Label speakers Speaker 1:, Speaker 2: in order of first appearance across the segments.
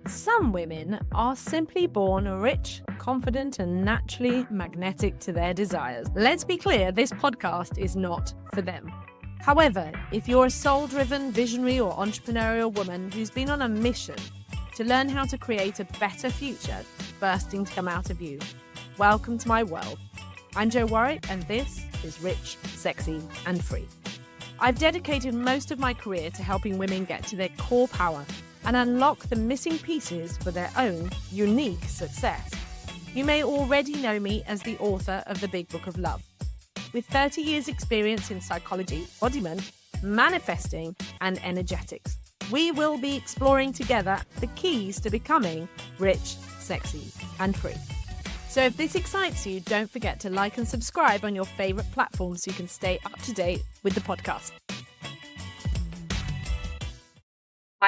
Speaker 1: Some women are simply born rich, confident, and naturally magnetic to their desires. Let's be clear, this podcast is not for them. However, if you're a soul-driven, visionary, or entrepreneurial woman who's been on a mission to learn how to create a better future bursting to come out of you, welcome to my world. I'm Jo Warwick, and this is Rich, Sexy, and Free. I've dedicated most of my career to helping women get to their core power and unlock the missing pieces for their own unique success. You may already know me as the author of The Big Book of Love. With 30 years experience in psychology, embodiment, manifesting, and energetics, we will be exploring together the keys to becoming rich, sexy, and free. So if this excites you, don't forget to like and subscribe on your favorite platform so you can stay up to date with the podcast.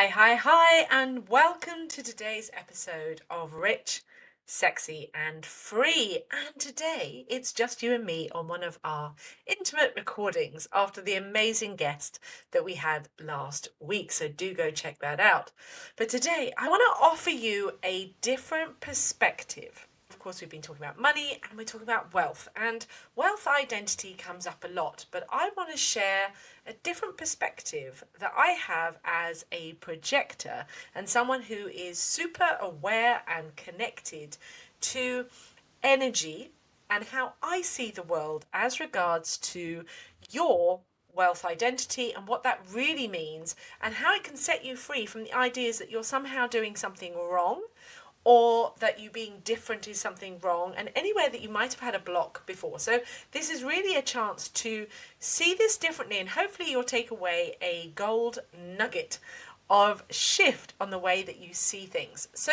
Speaker 1: Hi, and welcome to today's episode of Rich, Sexy, and Free. And today it's just you and me on one of our intimate recordings after the amazing guest that we had last week. So do go check that out. But today I want to offer you a different perspective. Of course, we've been talking about money and we're talking about wealth, and wealth identity comes up a lot, but I want to share a different perspective that I have as a projector and someone who is super aware and connected to energy and how I see the world as regards to your wealth identity and what that really means and how it can set you free from the ideas that you're somehow doing something wrong, or that you being different is something wrong, and anywhere that you might have had a block before. So this is really a chance to see this differently, and hopefully you'll take away a gold nugget of shift on the way that you see things. So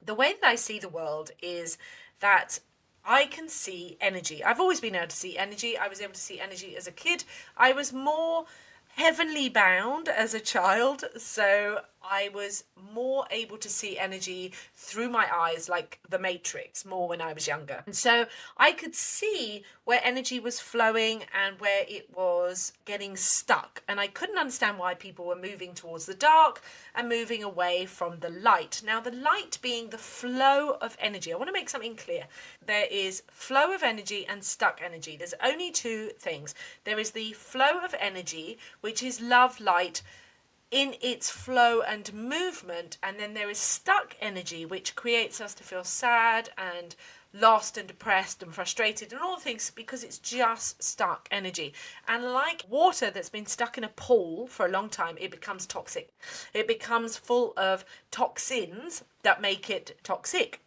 Speaker 1: the way that I see the world is that I can see energy. I've always been able to see energy. I was able to see energy as a kid. I was more heavenly bound as a child, so I was more able to see energy through my eyes, like the Matrix, more when I was younger. And so I could see where energy was flowing and where it was getting stuck. And I couldn't understand why people were moving towards the dark and moving away from the light. Now, the light being the flow of energy. I want to make something clear. There is flow of energy and stuck energy. There's only two things. There is the flow of energy, which is love, light, in its flow and movement, and then there is stuck energy, which creates us to feel sad and lost and depressed and frustrated and all things because it's just stuck energy. And like water that's been stuck in a pool for a long time, it becomes toxic. It becomes full of toxins that make it toxic.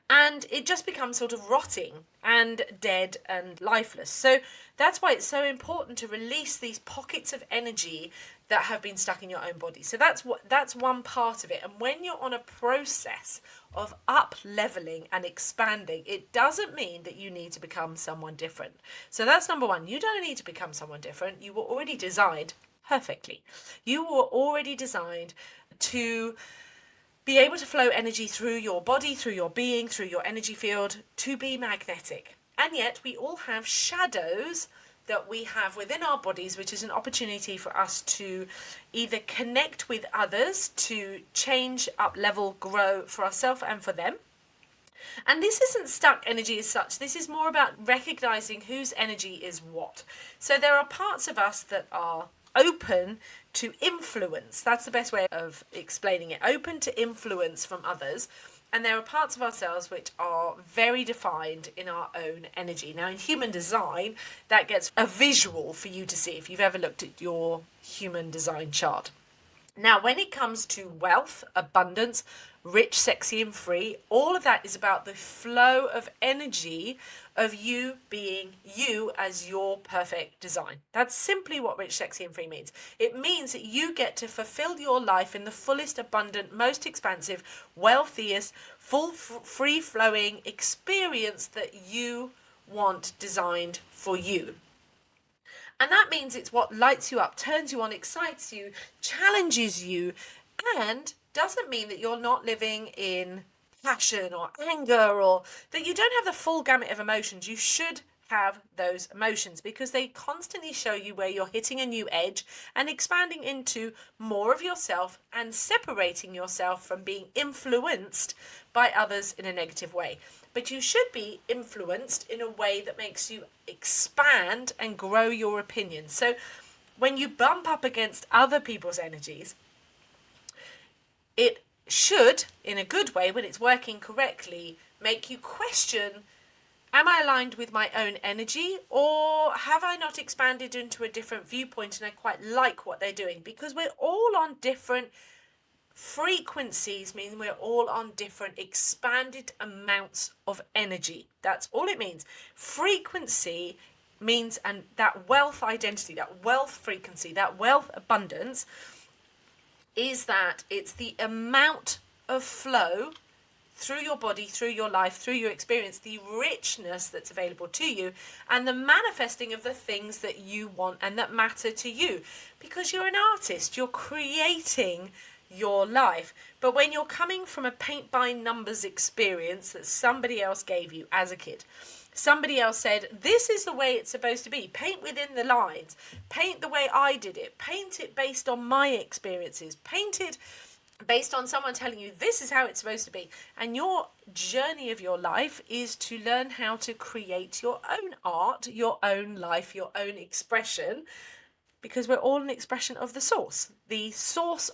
Speaker 1: And it just becomes sort of rotting and dead and lifeless. So that's why it's so important to release these pockets of energy that have been stuck in your own body. So that's one part of it. And when you're on a process of up leveling and expanding, it doesn't mean that you need to become someone different. So that's number one. You don't need to become someone different. You were already designed perfectly. You were already designed to be able to flow energy through your body, through your being, through your energy field, to be magnetic. And yet we all have shadows that we have within our bodies, which is an opportunity for us to either connect with others, to change, up level, grow for ourselves and for them. And this isn't stuck energy as such. This is more about recognizing whose energy is what. So there are parts of us that are open to influence. That's the best way of explaining it. Open to influence from others. And there are parts of ourselves which are very defined in our own energy. Now, in human design, that gets a visual for you to see if you've ever looked at your human design chart. Now, when it comes to wealth, abundance, rich, sexy, and free, all of that is about the flow of energy of you being you as your perfect design. That's simply what rich, sexy, and free means. It means that you get to fulfill your life in the fullest, abundant, most expansive, wealthiest, full, free-flowing experience that you want designed for you. And that means it's what lights you up, turns you on, excites you, challenges you, and doesn't mean that you're not living in passion or anger, or that you don't have the full gamut of emotions. You should have those emotions, because they constantly show you where you're hitting a new edge and expanding into more of yourself and separating yourself from being influenced by others in a negative way. But you should be influenced in a way that makes you expand and grow your opinion. So when you bump up against other people's energies, it should, in a good way, when it's working correctly, make you question, am I aligned with my own energy, or have I not expanded into a different viewpoint and I quite like what they're doing? Because we're all on different frequencies, meaning we're all on different expanded amounts of energy. That's all it means. Frequency means, and that wealth identity, that wealth frequency, that wealth abundance, is that it's the amount of flow through your body, through your life, through your experience, the richness that's available to you, and the manifesting of the things that you want and that matter to you. Because you're an artist, you're creating your life. But when you're coming from a paint by numbers experience that somebody else gave you as a kid, somebody else said, this is the way it's supposed to be, paint within the lines, paint the way I did it, paint it based on my experiences, paint it based on someone telling you this is how it's supposed to be. And your journey of your life is to learn how to create your own art, your own life, your own expression, because we're all an expression of the source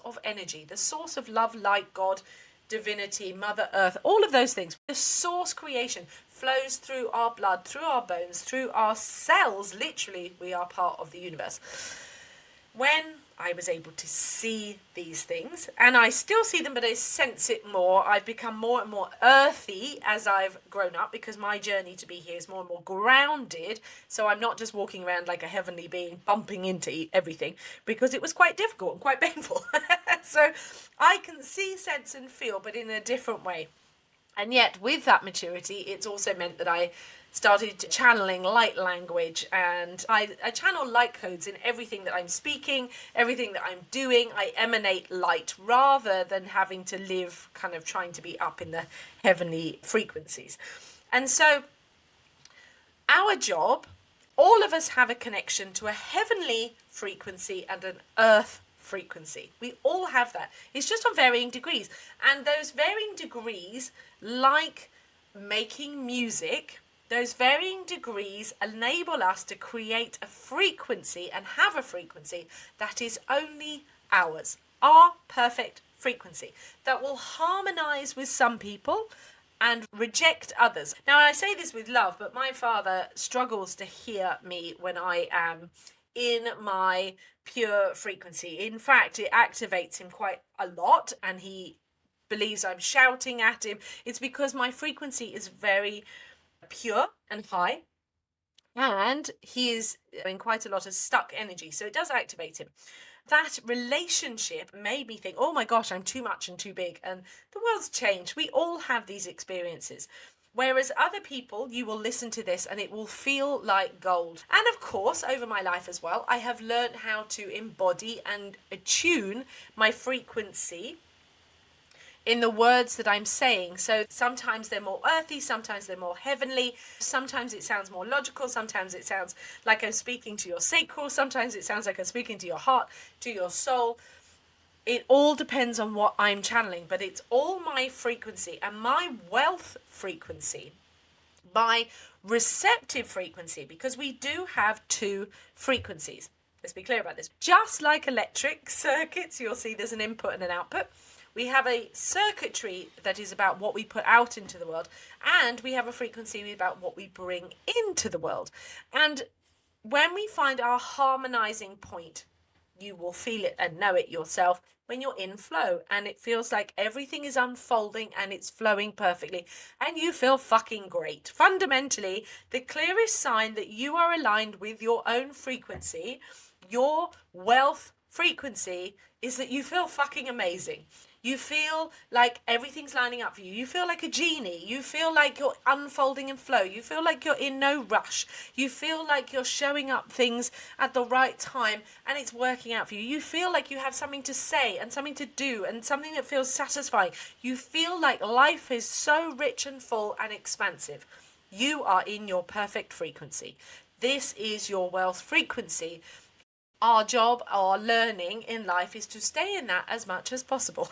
Speaker 1: of energy, the source of love, light, God, divinity, Mother Earth, all of those things. The source creation flows through our blood, through our bones, through our cells. Literally, we are part of the universe. When I was able to see these things, and I still see them, but I sense it more. I've become more and more earthy as I've grown up, because my journey to be here is more and more grounded. So I'm not just walking around like a heavenly being, bumping into everything, because it was quite difficult and quite painful. So I can see, sense, and feel, but in a different way. And yet, with that maturity, it's also meant that I started channeling light language, and I channel light codes in everything that I'm speaking, everything that I'm doing. I emanate light rather than having to live kind of trying to be up in the heavenly frequencies. And so our job, all of us have a connection to a heavenly frequency and an earth frequency. We all have that. It's just on varying degrees. And those varying degrees, like making music, those varying degrees enable us to create a frequency and have a frequency that is only ours, our perfect frequency, that will harmonize with some people and reject others. Now, I say this with love, but my father struggles to hear me when I am in my pure frequency. In fact, it activates him quite a lot, and he believes I'm shouting at him. It's because my frequency is very pure and high, and he is in quite a lot of stuck energy, so it does activate him. That relationship made me think, oh my gosh, I'm too much and too big, and the world's changed. We all have these experiences. Whereas other people, you will listen to this and it will feel like gold. And of course, over my life as well, I have learned how to embody and attune my frequency in the words that I'm saying. So sometimes they're more earthy, sometimes they're more heavenly, sometimes it sounds more logical, sometimes it sounds like I'm speaking to your sacral, sometimes it sounds like I'm speaking to your heart, to your soul. It all depends on what I'm channeling, but it's all my frequency, and my wealth frequency, my receptive frequency, because we do have two frequencies. Let's be clear about this. Just like electric circuits, you'll see there's an input and an output. We have a circuitry that is about what we put out into the world, and we have a frequency about what we bring into the world. And when we find our harmonizing point, you will feel it and know it yourself when you're in flow, and it feels like everything is unfolding and it's flowing perfectly, and you feel fucking great. Fundamentally, the clearest sign that you are aligned with your own frequency, your wealth frequency, is that you feel fucking amazing. You feel like everything's lining up for you. You feel like a genie. You feel like you're unfolding in flow. You feel like you're in no rush. You feel like you're showing up things at the right time and it's working out for you. You feel like you have something to say and something to do and something that feels satisfying. You feel like life is so rich and full and expansive. You are in your perfect frequency. This is your wealth frequency. Our job, our learning in life is to stay in that as much as possible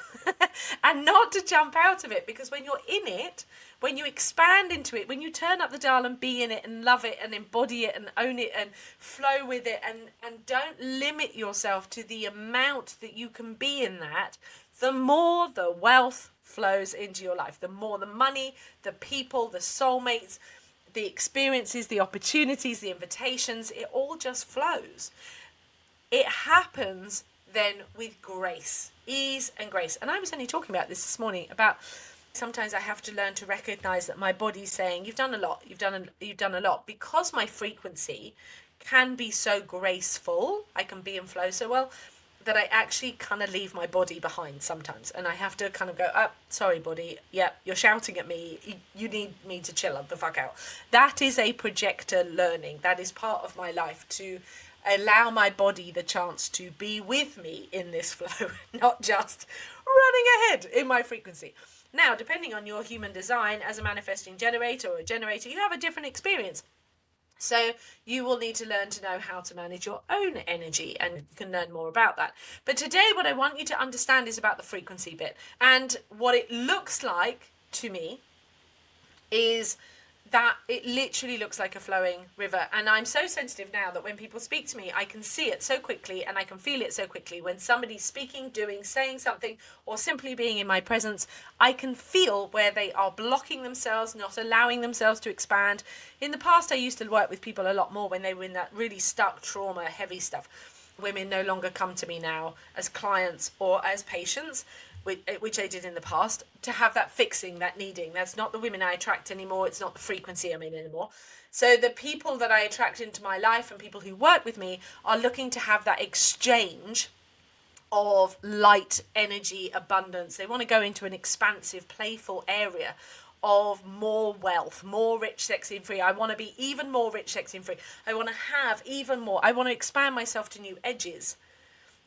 Speaker 1: and not to jump out of it, because when you're in it, when you expand into it, when you turn up the dial and be in it and love it and embody it and own it and flow with it, and don't limit yourself to the amount that you can be in that, the more the wealth flows into your life, the more the money, the people, the soulmates, the experiences, the opportunities, the invitations, it all just flows. It happens then with grace, ease and grace. And I was only talking about this morning, about sometimes I have to learn to recognize that my body's saying, you've done a lot, you've done a lot, because my frequency can be so graceful, I can be in flow so well, that I actually kind of leave my body behind sometimes. And I have to kind of go, oh, sorry, body. Yeah, you're shouting at me. You need me to chill the fuck out. That is a projector learning. That is part of my life, to allow my body the chance to be with me in this flow, not just running ahead in my frequency. Now, depending on your human design as a manifesting generator or a generator, you have a different experience. So you will need to learn to know how to manage your own energy, and you can learn more about that. But today what I want you to understand is about the frequency bit. And what it looks like to me is that it literally looks like a flowing river. And I'm so sensitive now that when people speak to me, I can see it so quickly and I can feel it so quickly. When somebody's speaking, doing, saying something, or simply being in my presence, I can feel where they are blocking themselves, not allowing themselves to expand. In the past, I used to work with people a lot more when they were in that really stuck trauma, heavy stuff. Women no longer come to me now as clients or as patients, which I did in the past, to have that fixing, that needing. That's not the women I attract anymore. It's not the frequency I'm in anymore. So the people that I attract into my life and people who work with me are looking to have that exchange of light, energy, abundance. They want to go into an expansive, playful area of more wealth, more rich, sexy and free. I want to be even more rich, sexy and free. I want to have even more. I want to expand myself to new edges.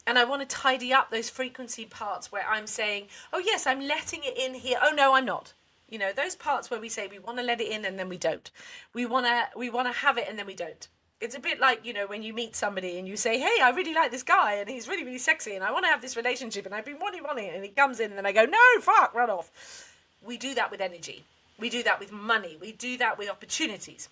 Speaker 1: And I want to tidy up those frequency parts where I'm saying, oh yes, I'm letting it in here. Oh no, I'm not. You know, those parts where we say we want to let it in and then we don't. We want to have it and then we don't. It's a bit like, you know, when you meet somebody and you say, hey, I really like this guy and he's really, really sexy and I want to have this relationship and I've been wanting it, and he comes in and then I go, no, fuck, run off. We do that with energy. We do that with money. We do that with opportunities.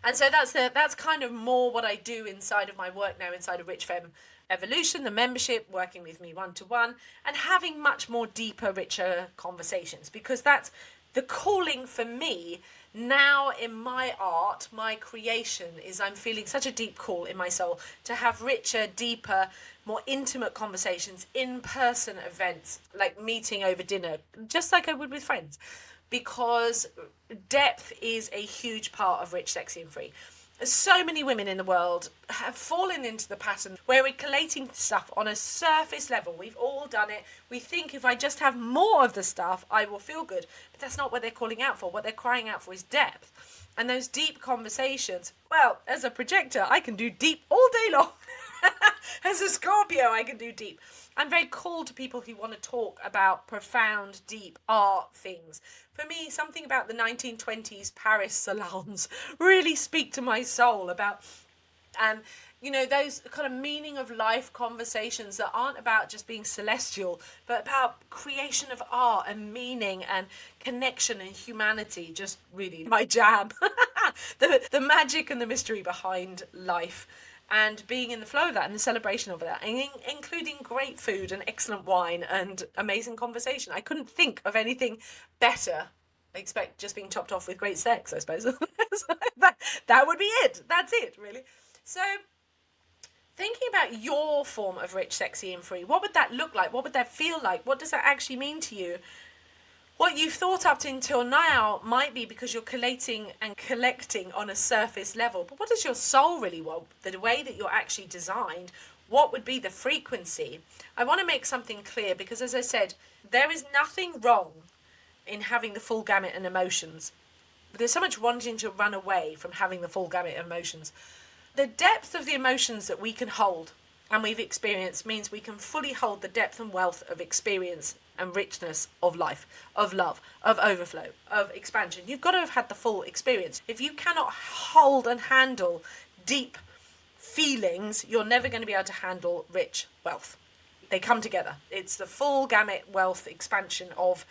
Speaker 1: And so that's kind of more what I do inside of my work now, inside of Rich Femme Evolution, the membership, working with me one-to-one, and having much more deeper, richer conversations, because that's the calling for me now in my art, my creation, is I'm feeling such a deep call in my soul to have richer, deeper, more intimate conversations, in-person events, like meeting over dinner, just like I would with friends, because depth is a huge part of Rich, Sexy and Free. So many women in the world have fallen into the pattern where we're collating stuff on a surface level. We've all done it. We think if I just have more of the stuff, I will feel good. But that's not what they're calling out for. What they're crying out for is depth. And those deep conversations, well, as a projector, I can do deep all day long. As a Scorpio, I can do deep. I'm very called to people who want to talk about profound, deep art things. For me, something about the 1920s Paris salons really speak to my soul about, and you know, those kind of meaning of life conversations that aren't about just being celestial, but about creation of art and meaning and connection and humanity. Just really my jam. The magic and the mystery behind life, and being in the flow of that and the celebration of that, and including great food and excellent wine and amazing conversation. I couldn't think of anything better. I expect just being topped off with great sex, I suppose. that would be it. That's it, really. So thinking about your form of rich, sexy and free, what would that look like? What would that feel like? What does that actually mean to you? What you've thought up until now might be because you're collating and collecting on a surface level. But what does your soul really want? The way that you're actually designed, what would be the frequency? I want to make something clear because, as I said, there is nothing wrong in having the full gamut of emotions. But there's so much wanting to run away from having the full gamut of emotions. The depth of the emotions that we can hold and we've experienced means we can fully hold the depth and wealth of experience and richness of life, of love, of overflow, of expansion. You've got to have had the full experience. If you cannot hold and handle deep feelings, you're never going to be able to handle rich wealth. They come together. It's the full gamut wealth expansion of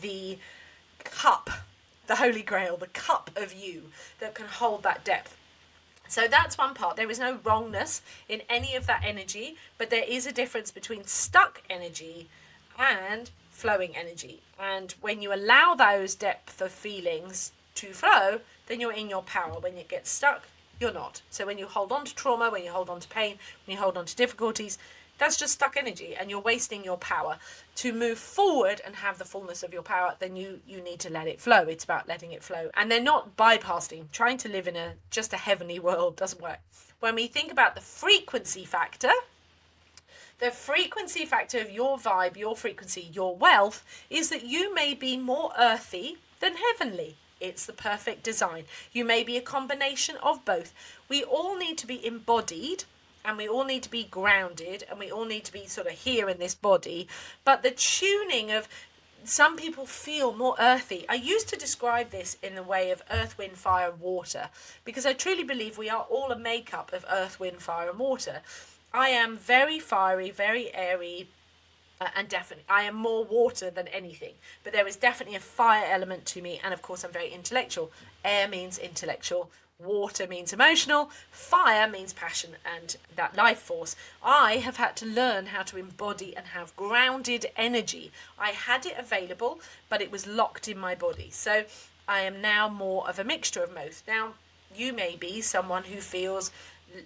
Speaker 1: the cup, the Holy Grail, the cup of you that can hold that depth. So that's one part. There is no wrongness in any of that energy, but there is a difference between stuck energy and flowing energy. And when you allow those depth of feelings to flow, then you're in your power. When it gets stuck, you're not. So when you hold on to trauma, when you hold on to pain, when you hold on to difficulties, that's just stuck energy, and you're wasting your power. To move forward and have the fullness of your power, then you need to let it flow. It's about letting it flow. And they're not bypassing. Trying to live in just a heavenly world doesn't work. When we think about the frequency factor of your vibe, your frequency, your wealth, is that you may be more earthy than heavenly. It's the perfect design. You may be a combination of both. We all need to be embodied, and we all need to be grounded, and we all need to be sort of here in this body. But the tuning of, some people feel more earthy. I used to describe this in the way of earth, wind, fire, and water, because I truly believe we are all a makeup of earth, wind, fire, and water. I am very fiery, very airy, and definitely I am more water than anything, but there is definitely a fire element to me. And of course I'm very intellectual. Air means intellectual, water means emotional, fire means passion and that life force. I have had to learn how to embody and have grounded energy. I had it available, but it was locked in my body. So I am now more of a mixture of both. Now you may be someone who feels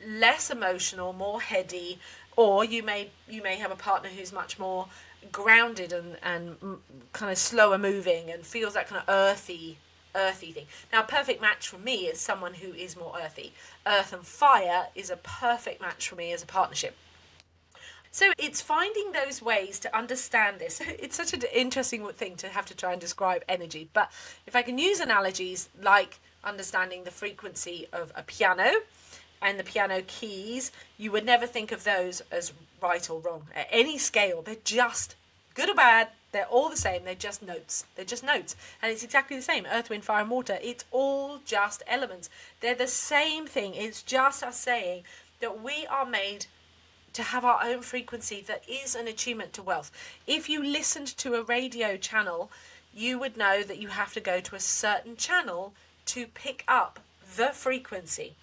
Speaker 1: less emotional, more heady, or you may have a partner who's much more grounded and kind of slower moving and feels that kind of earthy thing. Now, a perfect match for me is someone who is more earthy. Earth and fire is a perfect match for me as a partnership. So it's finding those ways to understand this. It's such an interesting thing to have to try and describe energy. But if I can use analogies like understanding the frequency of a piano and the piano keys, you would never think of those as right or wrong at any scale. They're just good or bad. They're all the same. They're just notes. They're just notes. And it's exactly the same. Earth, wind, fire, and water. It's all just elements. They're the same thing. It's just us saying that we are made to have our own frequency that is an attunement to wealth. If you listened to a radio channel, you would know that you have to go to a certain channel to pick up the frequency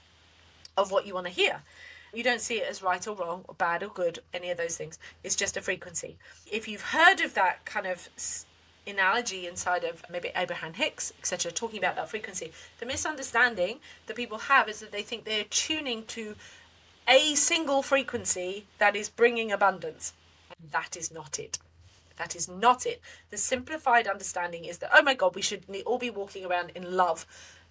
Speaker 1: of what you want to hear. You don't see it as right or wrong or bad or good, any of those things. It's just a frequency. If you've heard of that kind of analogy inside of maybe Abraham Hicks, etc., talking about that frequency, the misunderstanding that people have is that they think they're tuning to a single frequency that is bringing abundance. And that is not it. That is not it. The simplified understanding is that, oh my God, we should all be walking around in love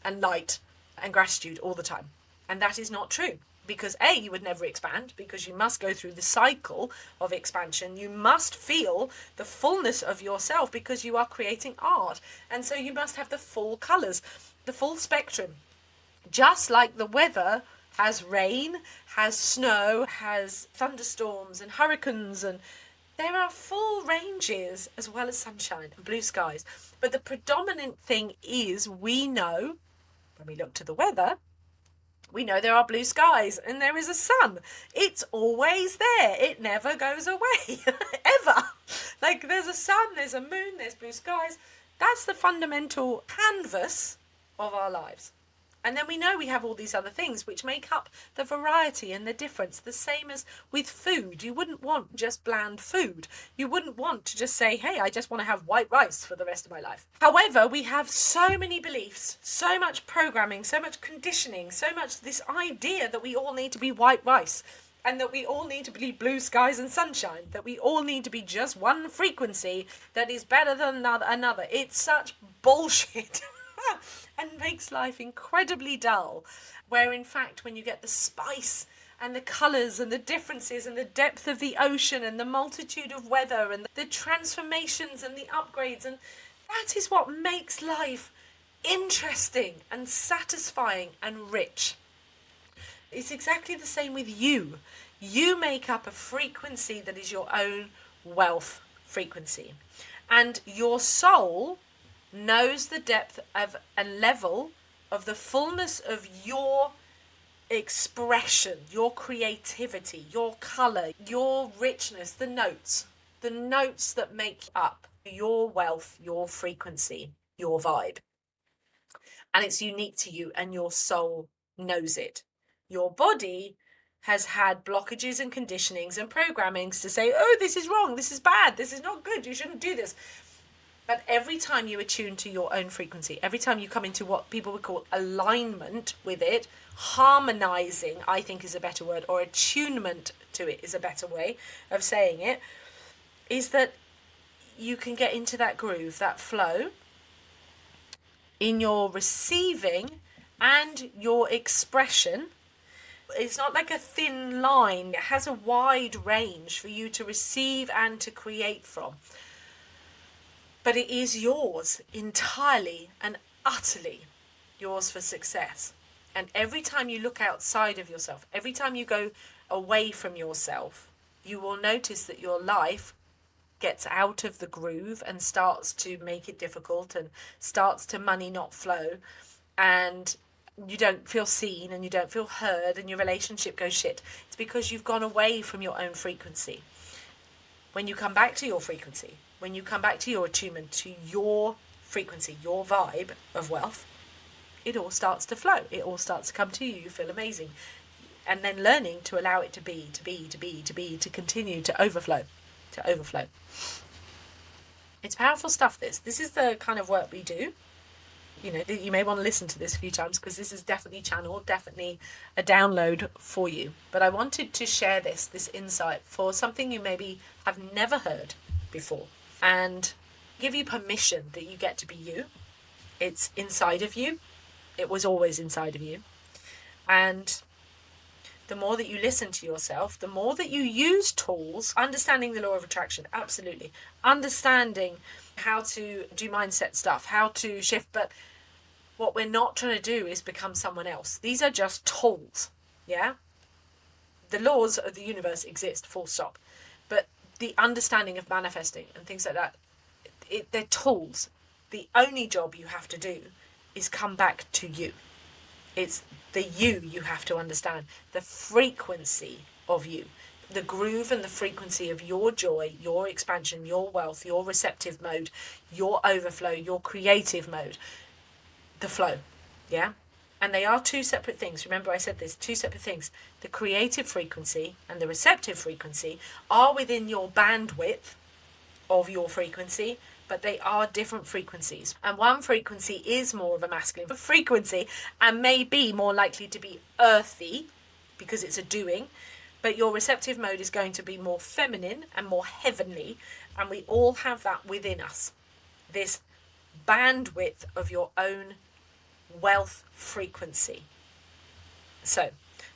Speaker 1: and light and gratitude all the time. And that is not true. Because A, you would never expand, because you must go through the cycle of expansion. You must feel the fullness of yourself because you are creating art. And so you must have the full colours, the full spectrum. Just like the weather has rain, has snow, has thunderstorms and hurricanes, and there are full ranges as well as sunshine and blue skies. But the predominant thing is we know, when we look to the weather, we know there are blue skies and there is a sun. It's always there. It never goes away, ever. Like there's a sun, there's a moon, there's blue skies. That's the fundamental canvas of our lives. And then we know we have all these other things which make up the variety and the difference. The same as with food. You wouldn't want just bland food. You wouldn't want to just say, hey, I just want to have white rice for the rest of my life. However, we have so many beliefs, so much programming, so much conditioning, so much this idea that we all need to be white rice and that we all need to be blue skies and sunshine, that we all need to be just one frequency that is better than another. It's such bullshit. And makes life incredibly dull, where in fact when you get the spice and the colours and the differences and the depth of the ocean and the multitude of weather and the transformations and the upgrades, and that is what makes life interesting and satisfying and rich. It's exactly the same with you. You make up a frequency that is your own wealth frequency. And your soul knows the depth of and level of the fullness of your expression, your creativity, your color, your richness, the notes that make up your wealth, your frequency, your vibe. And it's unique to you, and your soul knows it. Your body has had blockages and conditionings and programmings to say, oh, this is wrong, this is bad, this is not good, you shouldn't do this. But every time you attune to your own frequency, every time you come into what people would call alignment with it, harmonizing, I think is a better word, or attunement to it is a better way of saying it, is that you can get into that groove, that flow, in your receiving and your expression. It's not like a thin line. It has a wide range for you to receive and to create from. But it is yours entirely and utterly, yours for success. And every time you look outside of yourself, every time you go away from yourself, you will notice that your life gets out of the groove and starts to make it difficult and starts to money not flow, and you don't feel seen and you don't feel heard and your relationship goes shit. It's because you've gone away from your own frequency. When you come back to your frequency, when you come back to your attunement, to your frequency, your vibe of wealth, it all starts to flow. It all starts to come to you. You feel amazing. And then learning to allow it to continue to overflow. It's powerful stuff, this. This is the kind of work we do. You know, you may want to listen to this a few times because this is definitely channeled, definitely a download for you. But I wanted to share this insight for something you maybe have never heard before, and give you permission that you get to be you. It's inside of you. It was always inside of you. And the more that you listen to yourself, the more that you use tools, understanding the law of attraction, absolutely, understanding how to do mindset stuff, how to shift. But what we're not trying to do is become someone else. These are just tools, yeah? The laws of the universe exist, full stop. But the understanding of manifesting and things like that, they're tools. The only job you have to do is come back to you. It's the you have to understand, the frequency of you, the groove and the frequency of your joy, your expansion, your wealth, your receptive mode, your overflow, your creative mode, the flow, yeah? And they are two separate things. Remember I said this, two separate things. The creative frequency and the receptive frequency are within your bandwidth of your frequency, but they are different frequencies. And one frequency is more of a masculine frequency and may be more likely to be earthy because it's a doing, but your receptive mode is going to be more feminine and more heavenly, and we all have that within us, this bandwidth of your own wealth frequency. So,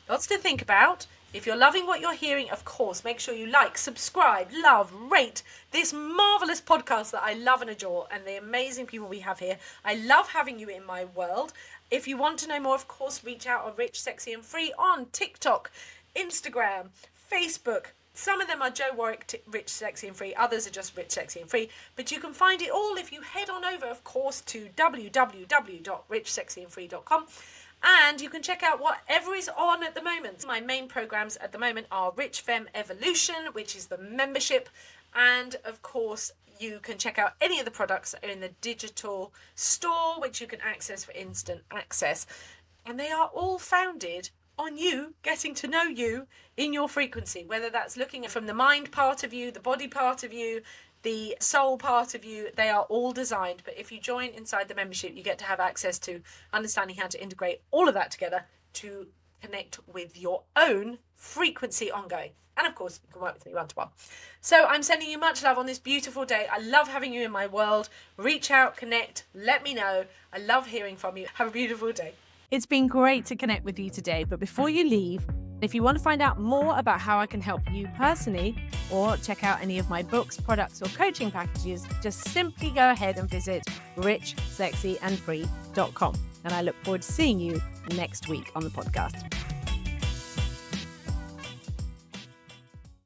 Speaker 1: lots to think about. If you're loving what you're hearing, of course, make sure you like, subscribe, love, rate this marvelous podcast that I love and adore, and the amazing people we have here. I love having you in my world. If you want to know more, of course, reach out on Rich, Sexy and Free on TikTok, Instagram, Facebook. Some of them are Joe Warwick, Rich, Sexy and Free. Others are just Rich, Sexy and Free. But you can find it all if you head on over, of course, to www.richsexyandfree.com. And you can check out whatever is on at the moment. My main programs at the moment are Rich Femme Evolution, which is the membership. And of course, you can check out any of the products that are in the digital store, which you can access for instant access. And they are all founded on you getting to know you in your frequency, whether that's looking from the mind part of you, the body part of you, the soul part of you. They are all designed, but if you join inside the membership, you get to have access to understanding how to integrate all of that together to connect with your own frequency ongoing. And of course, you can work with me one-to-one. So I'm sending you much love on this beautiful day. I love having you in my world. Reach out, connect, let me know. I love hearing from you. Have a beautiful day.
Speaker 2: It's been great to connect with you today, but before you leave, if you want to find out more about how I can help you personally, or check out any of my books, products, or coaching packages, just simply go ahead and visit richsexyandfree.com. And I look forward to seeing you next week on the podcast.